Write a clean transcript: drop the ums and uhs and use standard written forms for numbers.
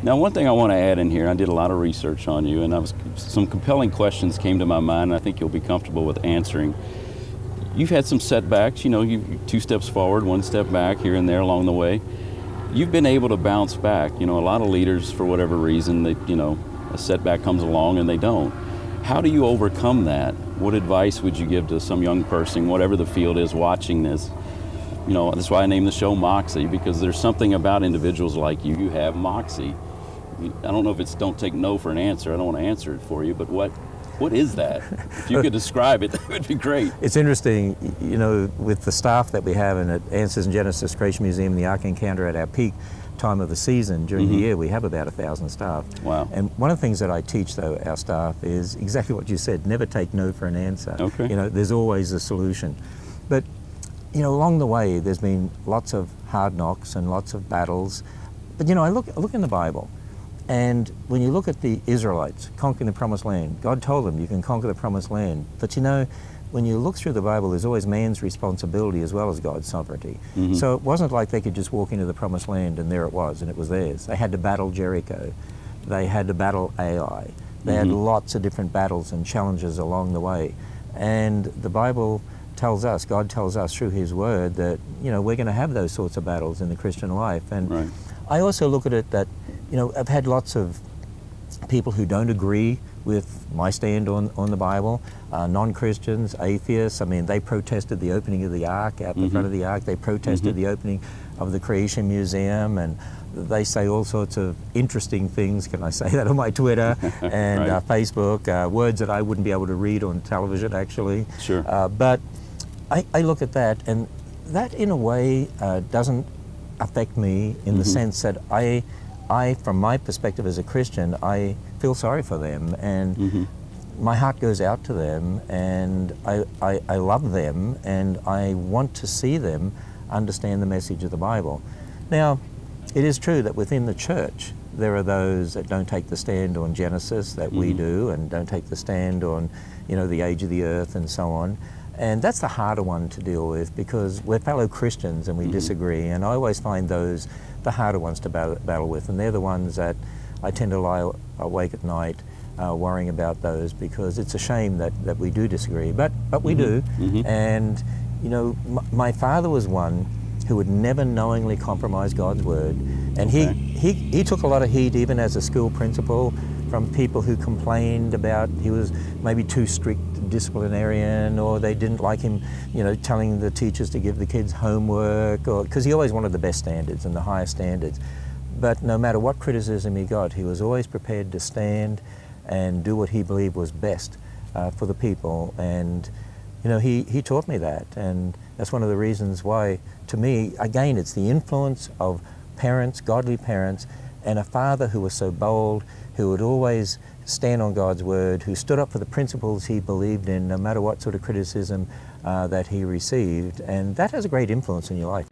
Now, one thing I want to add in here, I did a lot of research on you, and some compelling questions came to my mind, and I think you'll be comfortable with answering. You've had some setbacks, you know, you 2 steps forward, 1 step back here and there along the way. You've been able to bounce back. You know, a lot of leaders, for whatever reason, a setback comes along and they don't. How do you overcome that? What advice would you give to some young person, whatever the field is, watching this? You know, that's why I named the show Moxie, because there's something about individuals like you. You have Moxie. I don't know if it's don't take no for an answer. I don't want to answer it for you, but what is that? If you could describe it, that would be great. It's interesting, you know, with the staff that we have in at Answers in Genesis Creation Museum and the Ark Encounter at our peak time of the season during the year, we have about 1,000 staff. Wow. And one of the things that I teach, though, our staff is exactly what you said, never take no for an answer. Okay. You know, there's always a solution. But, you know, along the way, there's been lots of hard knocks and lots of battles. But, you know, I look in the Bible, and when you look at the Israelites conquering the Promised Land, God told them you can conquer the Promised Land. But, you know, when you look through the Bible, there's always man's responsibility as well as God's sovereignty. So it wasn't like they could just walk into the Promised Land and there it was, and it was theirs. They had to battle Jericho. They had to battle Ai. They had lots of different battles and challenges along the way. And the Bible tells us, God tells us through His Word that, you know, we're going to have those sorts of battles in the Christian life. And I also look at it that, you know, I've had lots of people who don't agree with my stand on the Bible, non-Christians, atheists. I mean, they protested the opening of the Ark out the front of the Ark. They protested the opening of the Creation Museum, and they say all sorts of interesting things, can I say that, on my Twitter and Facebook, words that I wouldn't be able to read on television, actually. Sure. But I look at that, and that in a way doesn't affect me in the sense that I, from my perspective as a Christian, I feel sorry for them, and my heart goes out to them, and I love them, and I want to see them understand the message of the Bible. Now, it is true that within the church, there are those that don't take the stand on Genesis that we do, and don't take the stand on, you know, the age of the earth and so on. And that's the harder one to deal with, because we're fellow Christians and we disagree, and I always find those the harder ones to battle with, and they're the ones that I tend to lie awake at night worrying about those, because it's a shame that we do disagree, but we do. And, you know, my father was one who would never knowingly compromise God's Word, and he took a lot of heat even as a school principal from people who complained about he was maybe too strict disciplinarian, or they didn't like him, you know, telling the teachers to give the kids homework, or because he always wanted the best standards and the highest standards. But no matter what criticism he got, he was always prepared to stand and do what he believed was best for the people. And, you know, he taught me that, and that's one of the reasons why, to me, again, it's the influence of parents, godly parents, and a father who was so bold, who would always stand on God's Word, who stood up for the principles he believed in, no matter what sort of criticism that he received. And that has a great influence in your life.